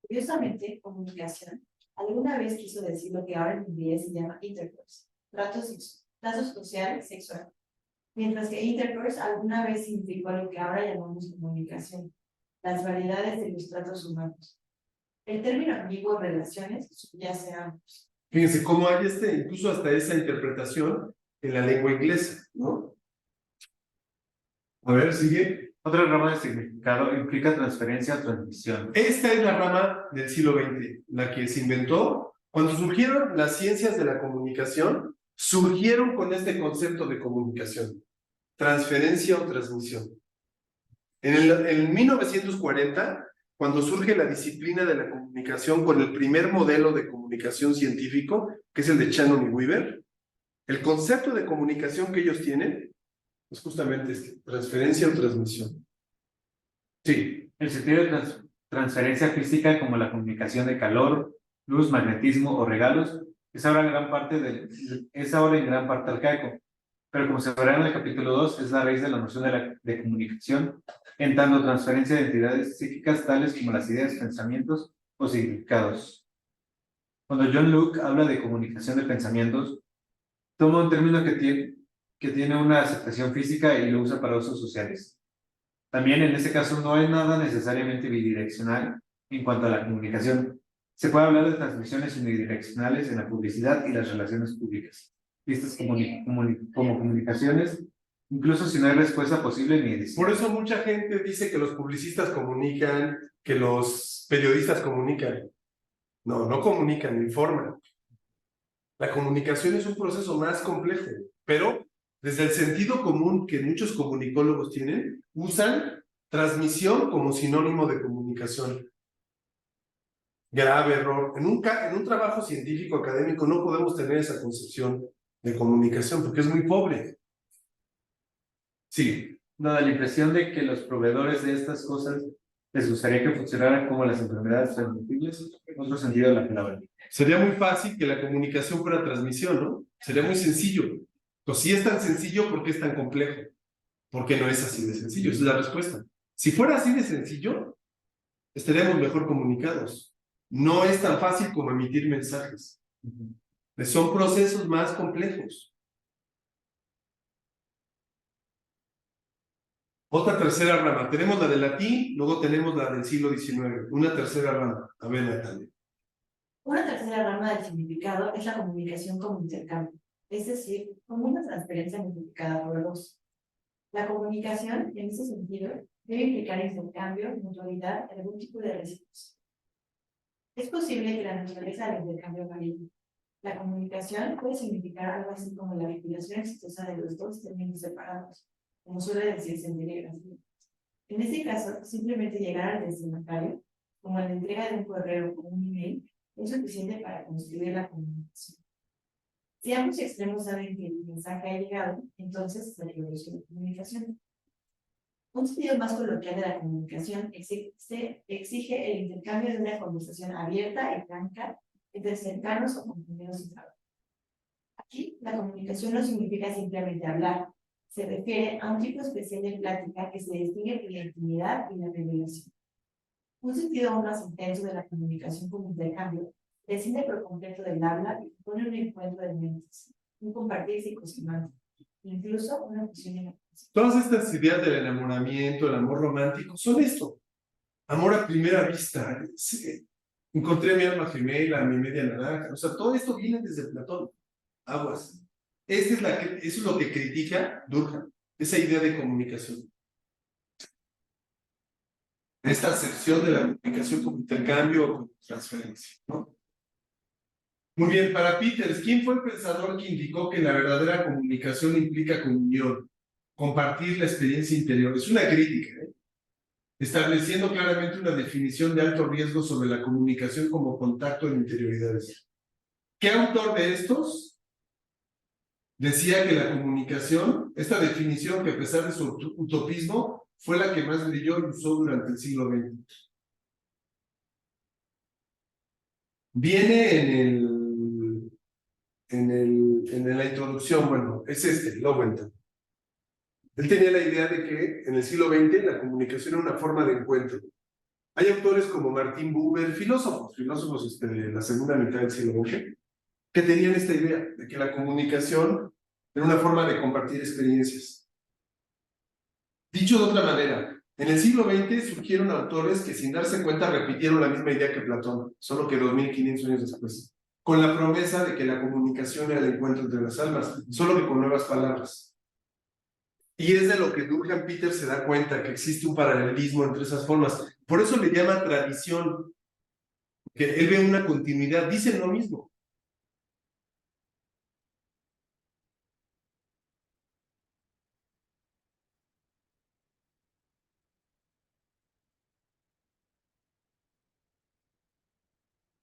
Curiosamente, comunicación alguna vez quiso decir lo que ahora en inglés se llama intercourse, trato social sexual, mientras que intercourse alguna vez significó lo que ahora llamamos comunicación, las variedades de los tratos humanos. El término ambiguo relaciones subyace a ambos. Fíjense cómo hay incluso hasta esa interpretación en la lengua inglesa, ¿no? A ver, sigue. Otra rama de significado implica transferencia o transmisión. Esta es la rama del siglo XX, la que se inventó. Cuando surgieron las ciencias de la comunicación, surgieron con este concepto de comunicación, transferencia o transmisión. En 1940, cuando surge la disciplina de la comunicación con el primer modelo de comunicación científico, que es el de Shannon y Weaver, el concepto de comunicación que ellos tienen es justamente este, transferencia o transmisión. Sí. El sentido de transferencia física, como la comunicación de calor, luz, magnetismo o regalos, es ahora en gran parte arcaico. Pero como se verá en el capítulo 2, es la raíz de la noción de comunicación, en tanto transferencia de entidades psíquicas tales como las ideas, pensamientos o significados. Cuando John Locke habla de comunicación de pensamientos, toma un término que tiene una aceptación física y lo usa para usos sociales. También en este caso no hay nada necesariamente bidireccional en cuanto a la comunicación. Se puede hablar de transmisiones unidireccionales en la publicidad y las relaciones públicas, vistas como comunicaciones, incluso si no hay respuesta posible ni edición. Por eso mucha gente dice que los publicistas comunican, que los periodistas comunican. No, no comunican, informan. La comunicación es un proceso más complejo, pero desde el sentido común que muchos comunicólogos tienen, usan transmisión como sinónimo de comunicación. Grave error. En un trabajo científico académico no podemos tener esa concepción de comunicación porque es muy pobre. Sí. No, da la impresión de que los proveedores de estas cosas ¿Les gustaría que funcionaran como las enfermedades transmisibles? En otro sentido de la palabra. Sería muy fácil que la comunicación fuera transmisión, ¿no? Sería muy sencillo. Pues si es tan sencillo, ¿por qué es tan complejo? Porque no es así de sencillo, esa es la respuesta. Si fuera así de sencillo, estaríamos mejor comunicados. No es tan fácil como emitir mensajes. Son procesos más complejos. Otra tercera rama. Tenemos la del latín, luego tenemos la del siglo XIX. Una tercera rama. A ver, Natalia. Una tercera rama del significado es la comunicación como intercambio, es decir, como una transferencia multiplicada por dos. La comunicación, en ese sentido, debe implicar intercambio, mutualidad y algún tipo de reciprocidad. Es posible que la naturaleza del intercambio varíe. La comunicación puede significar algo así como la vinculación exitosa de los dos términos separados, como suele decirse en telegrafía. En este caso, simplemente llegar al destinatario, como la entrega de un correo o un email, es suficiente para construir la comunicación. Si ambos extremos saben que el mensaje ha llegado, entonces se produce la comunicación. Un sentido más coloquial de la comunicación exige el intercambio de una conversación abierta y franca entre cercanos o compañeros de trabajo. Aquí, la comunicación no significa simplemente hablar, se refiere a un tipo especial de plática que se distingue por la intimidad y la revelación. Un sentido aún más intenso de la comunicación como intercambio desciende por completo del habla y propone un encuentro de mentes, un compartir psicosemántico, incluso una fusión en la conciencia. Todas estas ideas del enamoramiento, el amor romántico, son esto. Amor a primera vista. Sí. Encontré a mi alma gemela, a mi media naranja. O sea, todo esto viene desde Platón. Aguas. Eso es lo que critica Durkheim, esa idea de comunicación. Esta acepción de la comunicación como intercambio o como transferencia, ¿no? Muy bien, para Peters, ¿quién fue el pensador que indicó que la verdadera comunicación implica comunión? Compartir la experiencia interior. Es una crítica, ¿eh? Estableciendo claramente una definición de alto riesgo sobre la comunicación como contacto en interioridades. ¿Qué autor de estos decía que la comunicación, esta definición que a pesar de su utopismo, fue la que más brilló y usó durante el siglo XX? Viene en la introducción, bueno, es Lowenthal. Él tenía la idea de que en el siglo XX la comunicación era una forma de encuentro. Hay autores como Martin Buber, filósofos de la segunda mitad del siglo XX, que tenían esta idea de que la comunicación era una forma de compartir experiencias. Dicho de otra manera, en el siglo XX surgieron autores que sin darse cuenta repitieron la misma idea que Platón, solo que 2500 años después, con la promesa de que la comunicación era el encuentro entre las almas, solo que con nuevas palabras. Y es de lo que Durkheim Peters se da cuenta, que existe un paralelismo entre esas formas. Por eso le llama tradición, que él ve una continuidad, dicen lo mismo.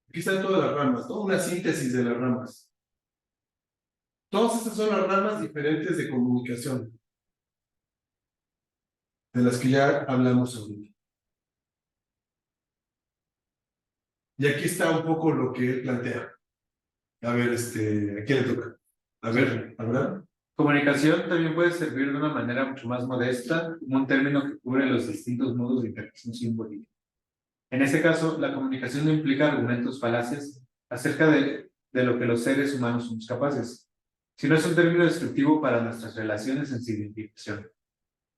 Aquí están todas las ramas, ¿no? Una síntesis de las ramas. Todas estas son las ramas diferentes de comunicación, de las que ya hablamos ahorita. Y aquí está un poco lo que él plantea. A ver, ¿a quién le toca? A ver, ¿habrá? Comunicación también puede servir de una manera mucho más modesta, como un término que cubre los distintos modos de interacción simbólica. En este caso, la comunicación no implica argumentos falaces acerca de lo que los seres humanos somos capaces, sino es un término descriptivo para nuestras relaciones en significación.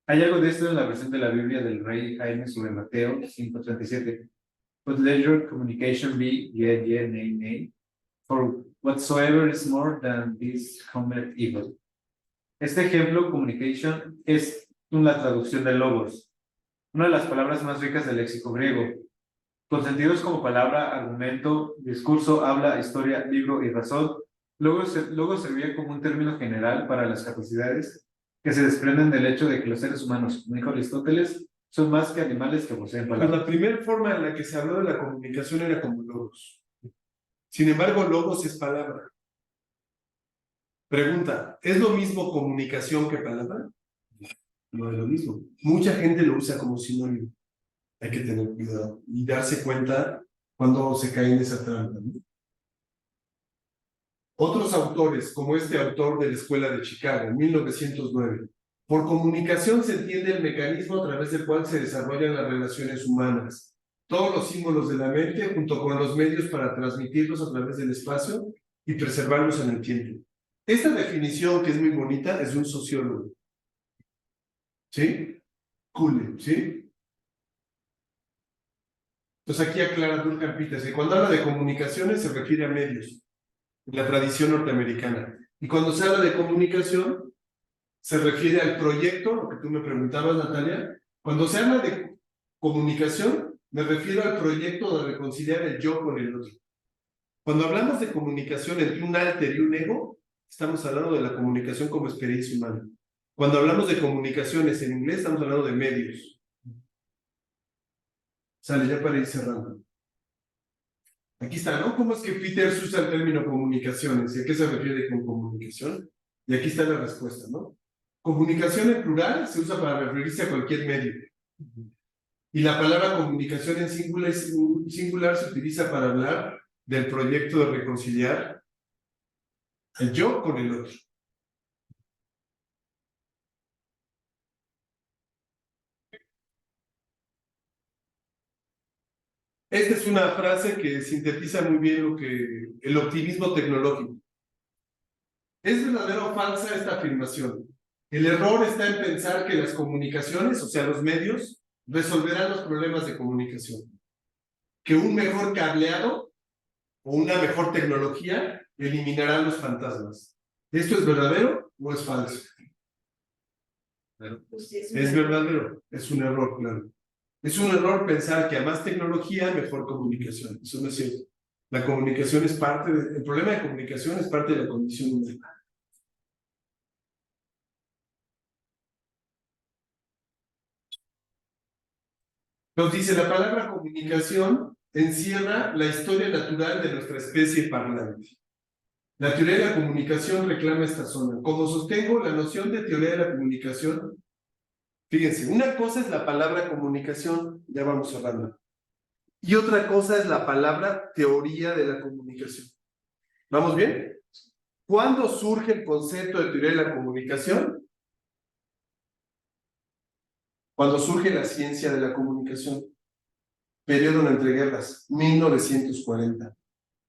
Hay algo de esto en la versión de la Biblia del rey Jaime sobre Mateo 5:37. But let your communication be yea, yea, nay, nay, for whatsoever is more than this cometh evil. Este ejemplo, communication, es una traducción de logos, una de las palabras más ricas del léxico griego, con sentidos como palabra, argumento, discurso, habla, historia, libro y razón. Luego servía como un término general para las capacidades que se desprenden del hecho de que los seres humanos, como dijo Aristóteles, son más que animales que poseen Pues palabras. la primera forma en la que se habló de la comunicación era como logos. Sin embargo, logos es palabra. Pregunta, ¿es lo mismo comunicación que palabra? No es lo mismo. Mucha gente lo usa como sinónimo. Hay que tener cuidado y darse cuenta cuando se cae en esa trampa, ¿no? Otros autores, como este autor de la Escuela de Chicago, 1909. Por comunicación se entiende el mecanismo a través del cual se desarrollan las relaciones humanas. Todos los símbolos de la mente, junto con los medios para transmitirlos a través del espacio y preservarlos en el tiempo. Esta definición, que es muy bonita, es de un sociólogo. ¿Sí? Kuhle, ¿sí? Entonces aquí aclara Durkheim Peters que cuando habla de comunicaciones se refiere a medios, en la tradición norteamericana. Y cuando se habla de comunicación, se refiere al proyecto, lo que tú me preguntabas, Natalia. Cuando se habla de comunicación, me refiero al proyecto de reconciliar el yo con el otro. Cuando hablamos de comunicación entre un alter y un ego, estamos hablando de la comunicación como experiencia humana. Cuando hablamos de comunicaciones en inglés, estamos hablando de medios. Sale ya para ir cerrando. Aquí está, ¿no? ¿Cómo es que Peters usa el término comunicaciones? ¿Y a qué se refiere con comunicación? Y aquí está la respuesta, ¿no? Comunicación en plural se usa para referirse a cualquier medio. Y la palabra comunicación en singular se utiliza para hablar del proyecto de reconciliar el yo con el otro. Esta es una frase que sintetiza muy bien lo que el optimismo tecnológico. ¿Es verdadera o falsa esta afirmación? El error está en pensar que las comunicaciones, o sea, los medios, resolverán los problemas de comunicación. Que un mejor cableado o una mejor tecnología eliminará los fantasmas. ¿Esto es verdadero o es falso? Es verdadero, es un error, claro. Es un error pensar que a más tecnología, mejor comunicación. Eso no es cierto. La comunicación es parte el problema de comunicación es parte de la condición humana. Nos dice, la palabra comunicación encierra la historia natural de nuestra especie parlante. La teoría de la comunicación reclama esta zona. Como sostengo, la noción de teoría de la comunicación, fíjense, una cosa es la palabra comunicación, ya vamos hablando, y otra cosa es la palabra teoría de la comunicación. ¿Vamos bien? ¿Cuándo surge el concepto de teoría de la comunicación? Cuando surge la ciencia de la comunicación. Periodo de entreguerras, 1940.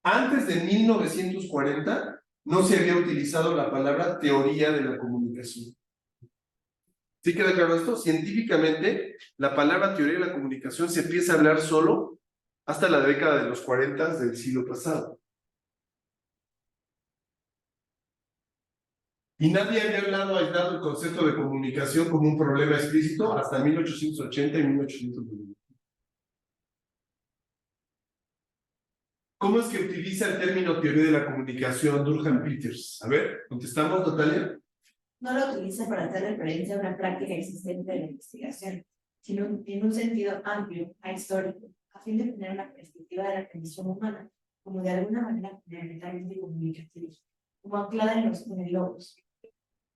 Antes de 1940 no se había utilizado la palabra teoría de la comunicación. ¿Sí queda claro esto? Científicamente, la palabra teoría de la comunicación se empieza a hablar solo hasta la década de los 40 del siglo pasado. Y nadie había aislado el concepto de comunicación como un problema explícito hasta 1880 y 1890. ¿Cómo es que utiliza el término teoría de la comunicación Durkheim Peters? A ver, ¿contestamos, Natalia? No lo utiliza para hacer referencia a una práctica existente de la investigación, sino en un sentido amplio, ahistórico, a fin de tener una perspectiva de la condición humana, como de alguna manera fundamentalmente comunicativa, como anclada en los logos.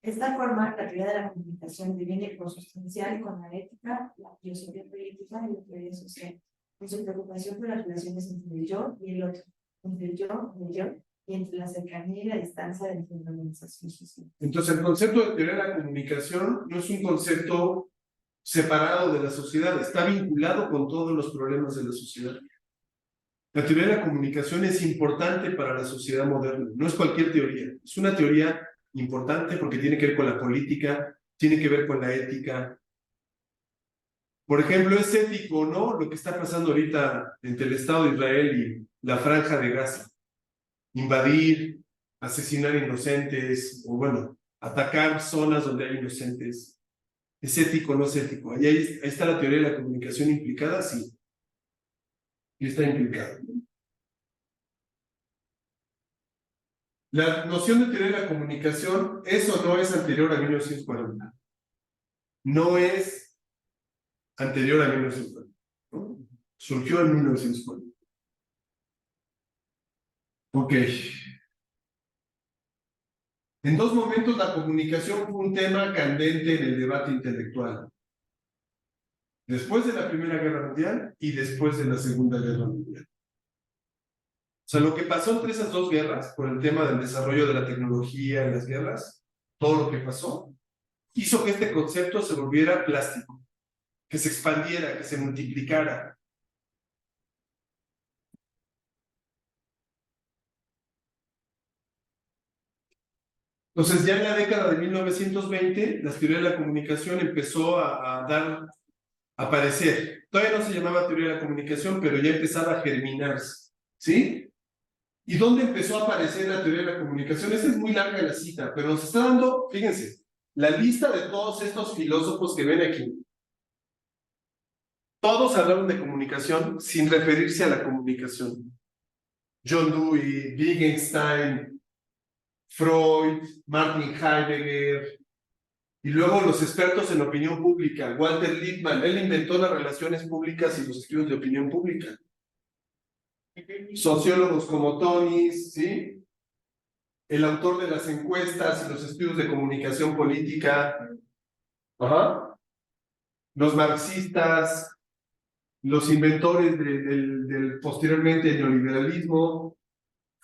De esta forma, la teoría de la comunicación deviene consustancial con la ética, la filosofía política y la teoría social, en su preocupación por las relaciones entre el yo y el otro, entre el yo y el yo, y entre la cercanía y la distancia de la organización social. Entonces, el concepto de teoría de la comunicación no es un concepto separado de la sociedad, está vinculado con todos los problemas de la sociedad. La teoría de la comunicación es importante para la sociedad moderna, no es cualquier teoría, es una teoría importante porque tiene que ver con la política, tiene que ver con la ética. Por ejemplo, es ético, ¿no? Lo que está pasando ahorita entre el Estado de Israel y la Franja de Gaza. Invadir, asesinar inocentes, o bueno, atacar zonas donde hay inocentes. ¿Es ético o no es ético? Ahí está la teoría de la comunicación implicada, sí. Y está implicada. La noción de teoría de la comunicación, eso no es anterior a 1940. No es anterior a 1940. ¿No? Surgió en 1940. Ok. En dos momentos la comunicación fue un tema candente en el debate intelectual. después de la Primera Guerra Mundial y después de la Segunda Guerra Mundial. O sea, lo que pasó entre esas dos guerras, por el tema del desarrollo de la tecnología en las guerras, todo lo que pasó, hizo que este concepto se volviera plástico, que se expandiera, que se multiplicara. Entonces, ya en la década de 1920, la teoría de la comunicación empezó a aparecer. Todavía no se llamaba teoría de la comunicación, pero ya empezaba a germinarse, ¿sí? ¿Y dónde empezó a aparecer la teoría de la comunicación? Esta es muy larga la cita, pero nos está dando, fíjense, la lista de todos estos filósofos que ven aquí. Todos hablaron de comunicación sin referirse a la comunicación. John Dewey, Wittgenstein, Freud, Martin Heidegger, y luego los expertos en opinión pública, Walter Lippmann, él inventó las relaciones públicas y los estudios de opinión pública. Sociólogos como Tonis, ¿sí? El autor de las encuestas y los estudios de comunicación política. Ajá. Los marxistas, los inventores del posteriormente neoliberalismo,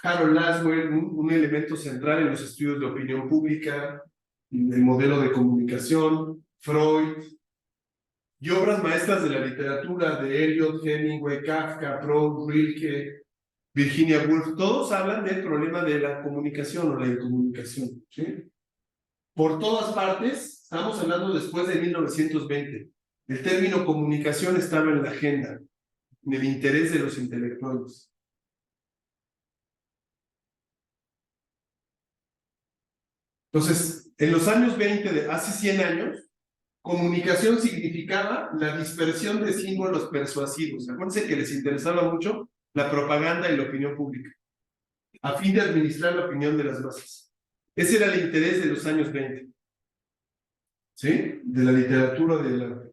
Harold Laswell, un elemento central en los estudios de opinión pública, el modelo de comunicación, Freud, y obras maestras de la literatura de Eliot, Hemingway, Kafka, Proust, Rilke, Virginia Woolf, todos hablan del problema de la comunicación o la incomunicación, ¿sí? Por todas partes, estamos hablando después de 1920, el término comunicación estaba en la agenda, en el interés de los intelectuales. Entonces, en los años 20, de hace 100 años, comunicación significaba la dispersión de símbolos persuasivos. Acuérdense que les interesaba mucho la propaganda y la opinión pública, a fin de administrar la opinión de las masas. Ese era el interés de los años 20, ¿sí? De la literatura, del arte.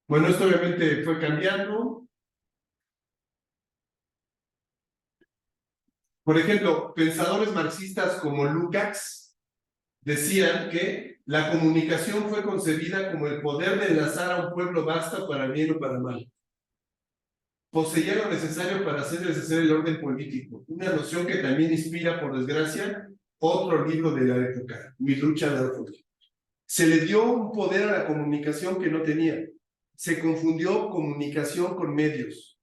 Bueno, esto obviamente fue cambiando. Por ejemplo, pensadores marxistas como Lukács decían que la comunicación fue concebida como el poder de enlazar a un pueblo vasto para bien o para mal. Poseía lo necesario para hacer deshacer el orden político, una noción que también inspira, por desgracia, otro libro de la época, Mi lucha de Adolfo. Se le dio un poder a la comunicación que no tenía. Se confundió comunicación con medios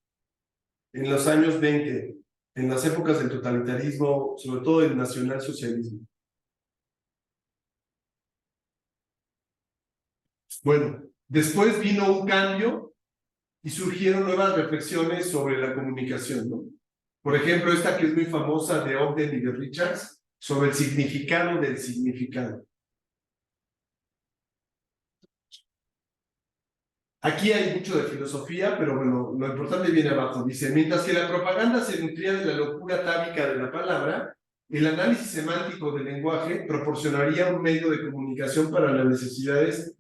en los años 20, en las épocas del totalitarismo, sobre todo del nacionalsocialismo. Bueno, después vino un cambio y surgieron nuevas reflexiones sobre la comunicación, ¿no? Por ejemplo, esta que es muy famosa de Ogden y de Richards, sobre el significado del significado. Aquí hay mucho de filosofía, pero bueno, lo importante viene abajo. Dice, mientras que la propaganda se nutría de la locura atávica de la palabra, el análisis semántico del lenguaje proporcionaría un medio de comunicación para las necesidades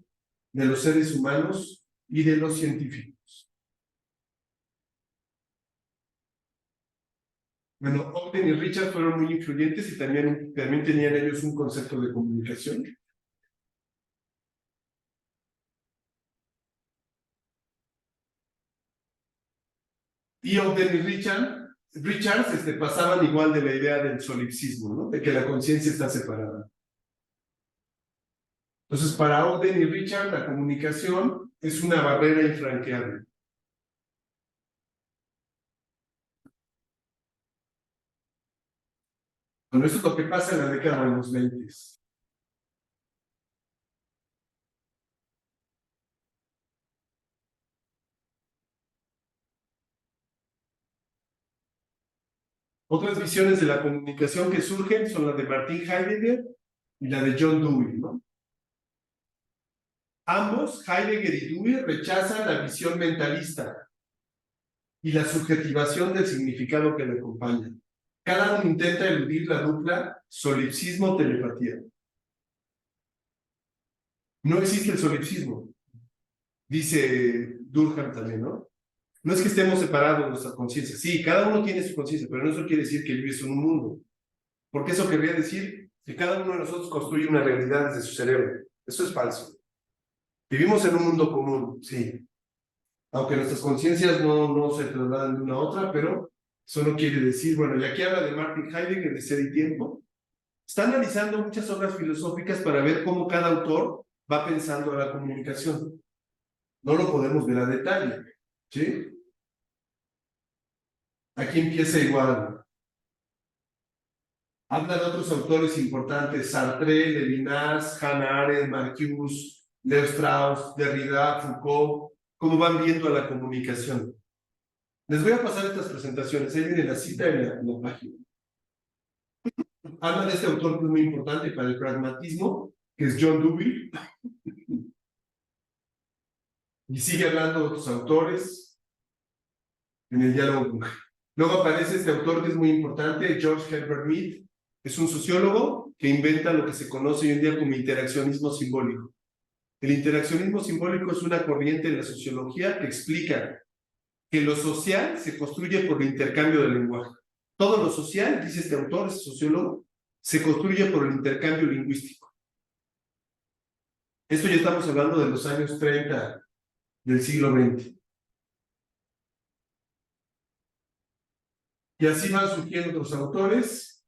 de los seres humanos y de los científicos. Bueno, Ogden y Richard fueron muy influyentes y también tenían ellos un concepto de comunicación. Y Ogden y Richards pasaban igual de la idea del solipsismo, ¿no? De que la conciencia está separada. Entonces, para Ogden y Richards, la comunicación es una barrera infranqueable. Bueno, eso es lo que pasa en la década de los 20. Otras visiones de la comunicación que surgen son las de Martin Heidegger y la de John Dewey, ¿no? Ambos, Heidegger y Dewey, rechazan la visión mentalista y la subjetivación del significado que le acompaña. Cada uno intenta eludir la dupla solipsismo-telepatía. No existe el solipsismo, dice Durkheim también, ¿no? No es que estemos separados de nuestra conciencia. Sí, cada uno tiene su conciencia, pero no eso quiere decir que vives en un mundo. Porque eso querría decir que cada uno de nosotros construye una realidad desde su cerebro. Eso es falso. Vivimos en un mundo común, sí. Aunque nuestras conciencias no se trasladan de una a otra, pero eso no quiere decir, bueno, y aquí habla de Martin Heidegger, de Ser y Tiempo. Está analizando muchas obras filosóficas para ver cómo cada autor va pensando la comunicación. No lo podemos ver a detalle, ¿sí? Aquí empieza igual. Habla de otros autores importantes, Sartre, Levinas, Hannah Arendt, Marcuse, Leo Strauss, Derrida, Foucault, cómo van viendo a la comunicación. Les voy a pasar estas presentaciones, ahí viene la cita en la página. Habla de este autor que es muy importante para el pragmatismo, que es John Dewey. Y sigue hablando de otros autores en el diálogo. Luego aparece este autor que es muy importante, George Herbert Mead. Es un sociólogo que inventa lo que se conoce hoy en día como interaccionismo simbólico. El interaccionismo simbólico es una corriente de la sociología que explica que lo social se construye por el intercambio del lenguaje. Todo lo social, dice este autor, este sociólogo, se construye por el intercambio lingüístico. Esto ya estamos hablando de los años 30 del siglo XX. Y así van surgiendo otros autores.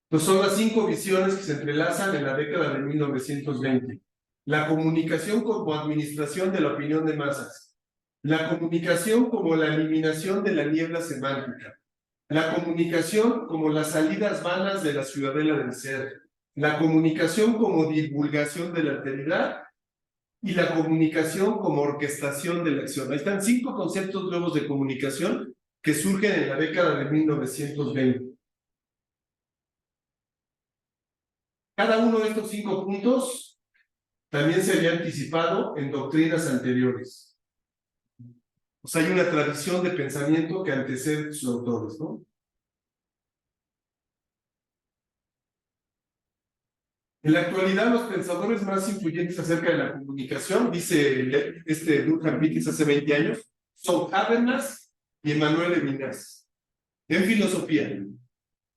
Entonces son las 5 visiones que se entrelazan en la década de 1920. La comunicación como administración de la opinión de masas. La comunicación como la eliminación de la niebla semántica. La comunicación como las salidas vanas de la ciudadela del ser. La comunicación como divulgación de la alteridad. Y la comunicación como orquestación de la acción. Ahí están 5 conceptos nuevos de comunicación que surgen en la década de 1920. Cada uno de estos 5 puntos también se había anticipado en doctrinas anteriores. O sea, hay una tradición de pensamiento que antecede a sus autores, ¿no? En la actualidad, los pensadores más influyentes acerca de la comunicación, dice Durkheim Peters hace 20 años, son Habermas y Emmanuel Levinas. En filosofía.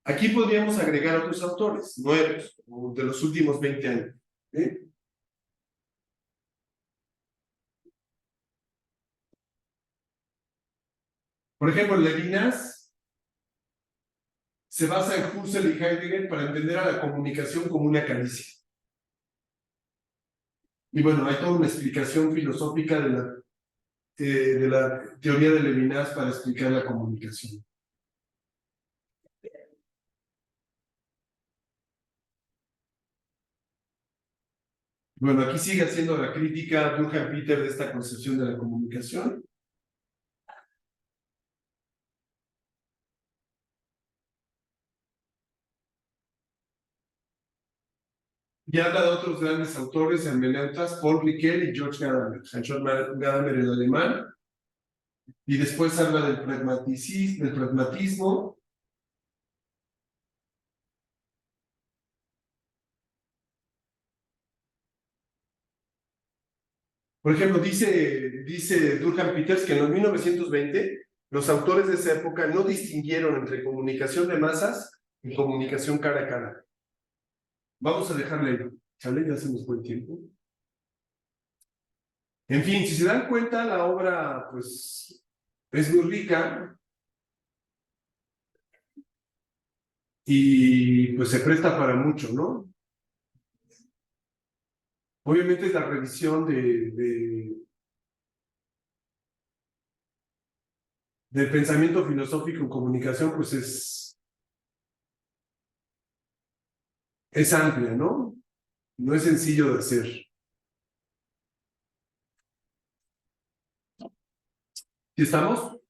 Aquí podríamos agregar otros autores nuevos, de los últimos 20 años. ¿Sí? Por ejemplo, Levinas se basa en Husserl y Heidegger para entender a la comunicación como una caricia. Y bueno, hay toda una explicación filosófica de la teoría de Levinas para explicar la comunicación. Bueno, aquí sigue haciendo la crítica Durkheim Peters de esta concepción de la comunicación. Y habla de otros grandes autores hermeneutas, Paul Ricoeur y George Gadamer. George Gadamer, el alemán. Y después habla del pragmatismo. Por ejemplo, dice Durkheim Peters que en los 1920 los autores de esa época no distinguieron entre comunicación de masas y comunicación cara a cara. Vamos a dejarle ahí. ¿Sale? Ya se nos fue el tiempo. En fin, si se dan cuenta, la obra pues es muy rica y pues se presta para mucho, ¿no? Obviamente la revisión del pensamiento filosófico en comunicación pues es amplia, ¿no? No es sencillo de hacer. ¿Sí estamos?